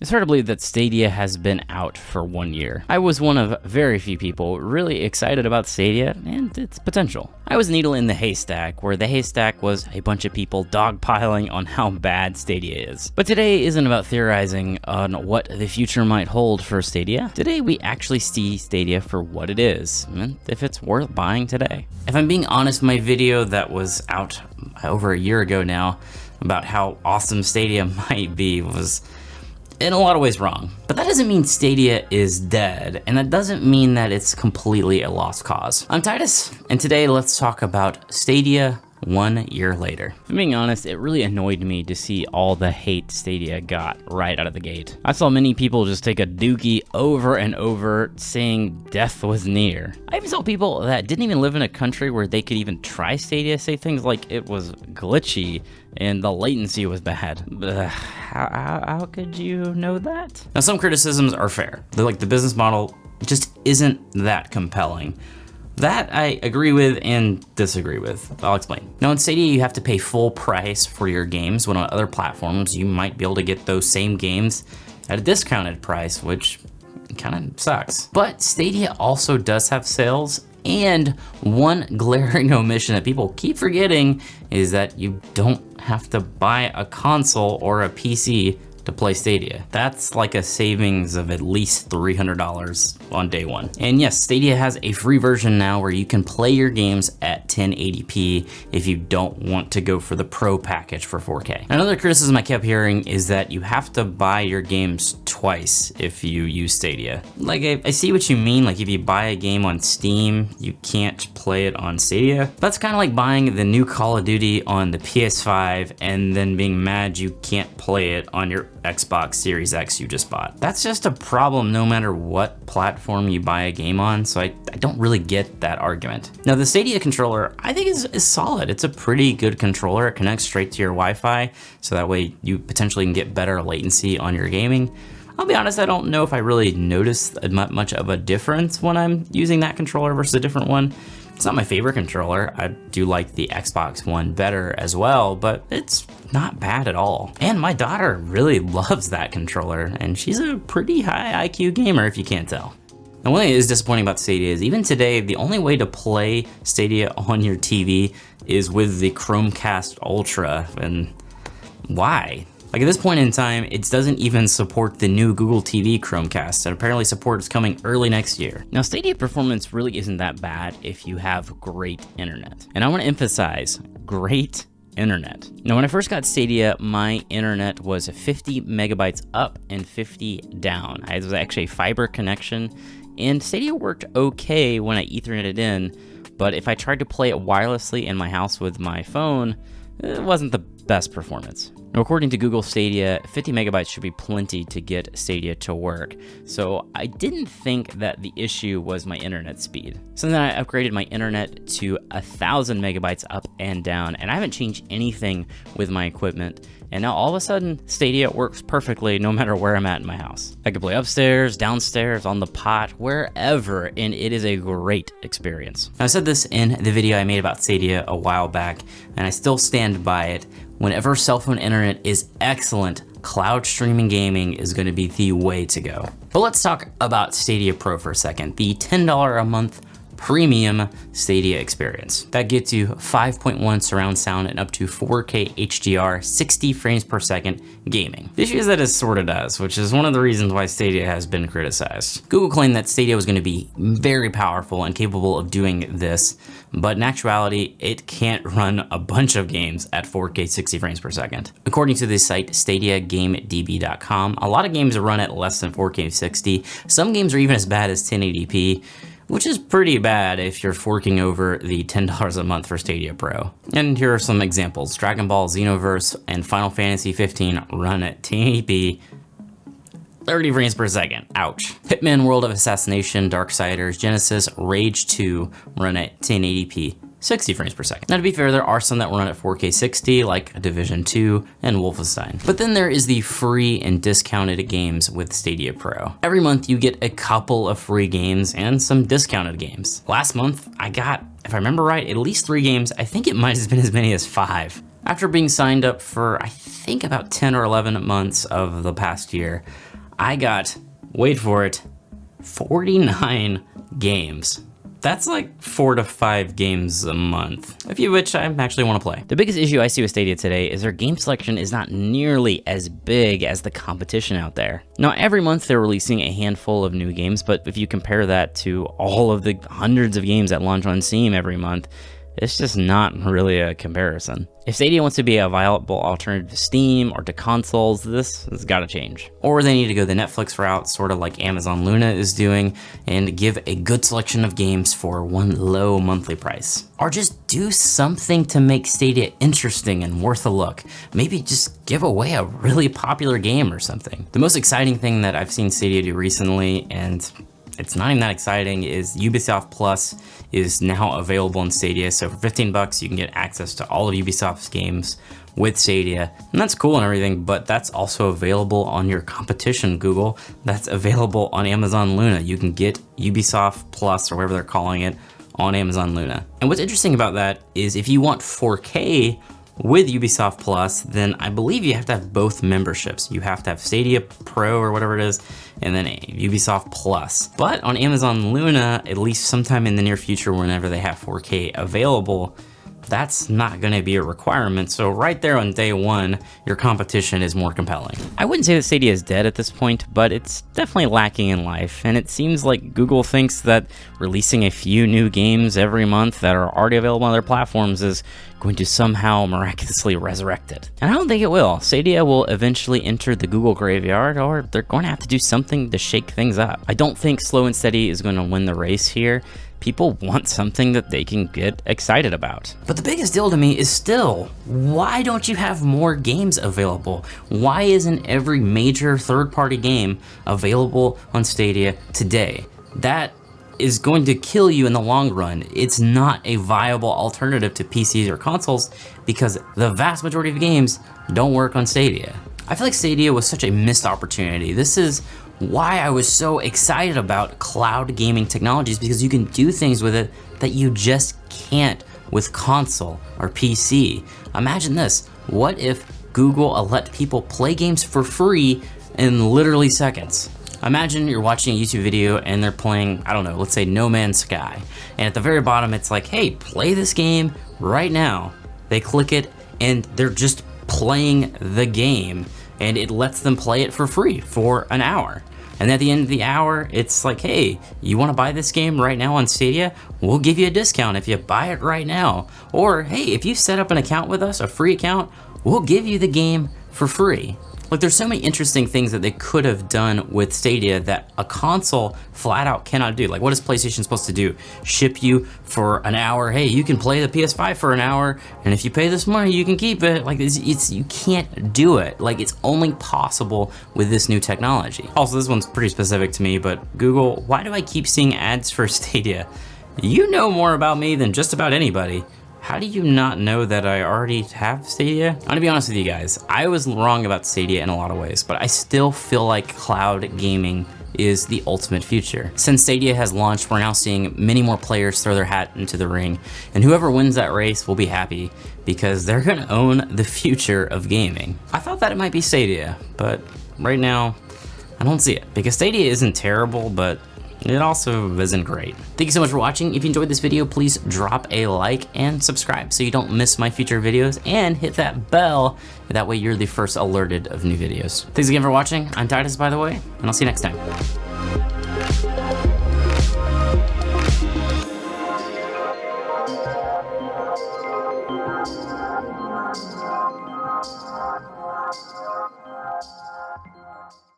It's hard to believe that Stadia has been out for 1 year. I was one of very few people really excited about Stadia and its potential. I was a needle in the haystack, where the haystack was a bunch of people dogpiling on how bad Stadia is. But today isn't about theorizing on what the future might hold for Stadia. Today we actually see Stadia for what it is, and if it's worth buying today. If I'm being honest, my video that was out over a year ago now about how awesome Stadia might be was in a lot of ways wrong. But that doesn't mean Stadia is dead, and that doesn't mean that it's completely a lost cause. I'm Titus, and today let's talk about Stadia 1 year later. If I'm being honest, it really annoyed me to see all the hate Stadia got right out of the gate. I saw many people just take a dookie over and over saying death was near. I even saw people that didn't even live in a country where they could even try Stadia say things like it was glitchy and the latency was bad. How could you know that? Now, some criticisms are fair. They're like the business model just isn't that compelling. That I agree with and disagree with. I'll explain. Now, in Stadia, you have to pay full price for your games, when on other platforms, you might be able to get those same games at a discounted price, which kind of sucks. But Stadia also does have sales, and one glaring omission that people keep forgetting is that you don't have to buy a console or a PC to play Stadia. That's like a savings of at least $300 on day one. And yes, Stadia has a free version now where you can play your games at 1080p if you don't want to go for the Pro package for 4K. Another criticism I kept hearing is that you have to buy your games twice if you use Stadia. Like, I see what you mean. Like, if you buy a game on Steam, you can't play it on Stadia. That's kind of like buying the new Call of Duty on the PS5 and then being mad you can't play it on your Xbox Series X you just bought. That's just a problem no matter what platform you buy a game on, so I don't really get that argument. Now, the Stadia controller I think is solid. It's a pretty good controller. It connects straight to your Wi-Fi, so that way you potentially can get better latency on your gaming. I'll be honest, I don't know if I really noticed much of a difference when I'm using that controller versus a different one. It's not my favorite controller. I do like the Xbox One better as well, but it's not bad at all. And my daughter really loves that controller, and she's a pretty high IQ gamer if you can't tell. And one thing that is disappointing about Stadia is even today, the only way to play Stadia on your TV is with the Chromecast Ultra, and why? Like, at this point in time, it doesn't even support the new Google TV Chromecast that apparently support is coming early next year. Now, Stadia performance really isn't that bad if you have great internet. And I want to emphasize, great internet. Now, when I first got Stadia, my internet was 50 megabytes up and 50 down. It was actually a fiber connection, and Stadia worked okay when I Ethernetted in, but if I tried to play it wirelessly in my house with my phone, it wasn't the best performance. Now, according to Google Stadia, 50 megabytes should be plenty to get Stadia to work. So I didn't think that the issue was my internet speed. So then I upgraded my internet to 1,000 megabytes up and down, and I haven't changed anything with my equipment. And now all of a sudden, Stadia works perfectly no matter where I'm at in my house. I can play upstairs, downstairs, on the pot, wherever, and it is a great experience. Now, I said this in the video I made about Stadia a while back, and I still stand by it. Whenever cell phone internet is excellent, cloud streaming gaming is going to be the way to go. But let's talk about Stadia Pro for a second, the $10 a month premium Stadia experience. That gets you 5.1 surround sound and up to 4K HDR, 60 frames per second gaming. The issue is that it sort of does, which is one of the reasons why Stadia has been criticized. Google claimed that Stadia was going to be very powerful and capable of doing this, but in actuality, it can't run a bunch of games at 4K 60 frames per second. According to the site StadiaGameDB.com, a lot of games run at less than 4K 60. Some games are even as bad as 1080p, which is pretty bad if you're forking over the $10 a month for Stadia Pro. And here are some examples. Dragon Ball Xenoverse and Final Fantasy 15 run at 1080p, 30 frames per second, ouch. Hitman World of Assassination, Darksiders, Genesis, Rage 2 run at 1080p, 60 frames per second. Now, to be fair, there are some that run at 4K 60, like Division 2 and Wolfenstein. But then there is the free and discounted games with Stadia Pro. Every month you get a couple of free games and some discounted games. Last month, I got, if I remember right, at least 3 games. I think it might have been as many as 5. After being signed up for, I think, about 10 or 11 months of the past year, I got, wait for it, 49 games. That's like 4 to 5 games a month, a few of which I actually want to play. The biggest issue I see with Stadia today is their game selection is not nearly as big as the competition out there. Now, every month they're releasing a handful of new games, but if you compare that to all of the hundreds of games that launch on Steam every month, it's just not really a comparison. If Stadia wants to be a viable alternative to Steam or to consoles, this has got to change. Or they need to go the Netflix route, sort of like Amazon Luna is doing, and give a good selection of games for one low monthly price. Or just do something to make Stadia interesting and worth a look. Maybe just give away a really popular game or something. The most exciting thing that I've seen Stadia do recently, and it's not even that exciting, is Ubisoft Plus is now available in Stadia. So for 15 bucks, you can get access to all of Ubisoft's games with Stadia. And that's cool and everything, but that's also available on your competition, Google. That's available on Amazon Luna. You can get Ubisoft Plus, or whatever they're calling it, on Amazon Luna. And what's interesting about that is if you want 4K with Ubisoft Plus, then I believe you have to have both memberships. You have to have Stadia Pro or whatever it is, and then Ubisoft Plus. But on Amazon Luna, at least sometime in the near future, whenever they have 4K available, that's not gonna be a requirement. So right there on day one, your competition is more compelling. I wouldn't say that Stadia is dead at this point, but it's definitely lacking in life. And it seems like Google thinks that releasing a few new games every month that are already available on their platforms is going to somehow miraculously resurrect it. And I don't think it will. Stadia will eventually enter the Google graveyard, or they're going to have to do something to shake things up. I don't think slow and steady is going to win the race here. People want something that they can get excited about. But the biggest deal to me is still, why don't you have more games available? Why isn't every major third-party game available on Stadia today? That is going to kill you in the long run. It's not a viable alternative to PCs or consoles because the vast majority of games don't work on Stadia. I feel like Stadia was such a missed opportunity. This is why I was so excited about cloud gaming technologies, because you can do things with it that you just can't with console or PC. Imagine this, what if Google let people play games for free in literally seconds? Imagine you're watching a YouTube video and they're playing, I don't know, let's say No Man's Sky. And at the very bottom, it's like, hey, play this game right now. They click it and they're just playing the game, and it lets them play it for free for an hour. And at the end of the hour, it's like, hey, you wanna buy this game right now on Stadia? We'll give you a discount if you buy it right now. Or, hey, if you set up an account with us, a free account, we'll give you the game for free. Like, there's so many interesting things that they could have done with Stadia that a console flat out cannot do. Like, what is PlayStation supposed to do? Ship you for an hour, hey, you can play the PS5 for an hour, and if you pay this money, you can keep it. Like, you can't do it. Like, it's only possible with this new technology. Also, this one's pretty specific to me, but Google, why do I keep seeing ads for Stadia? You know more about me than just about anybody. How do you not know that I already have Stadia? I'm gonna be honest with you guys, I was wrong about Stadia in a lot of ways, but I still feel like cloud gaming is the ultimate future. Since Stadia has launched, we're now seeing many more players throw their hat into the ring, and whoever wins that race will be happy because they're gonna own the future of gaming. I thought that it might be Stadia, but right now, I don't see it, because Stadia isn't terrible, but it also isn't great. Thank you so much for watching. If you enjoyed this video, please drop a like and subscribe so you don't miss my future videos, and hit that bell. That way you're the first alerted of new videos. Thanks again for watching. I'm Titus, by the way, and I'll see you next time.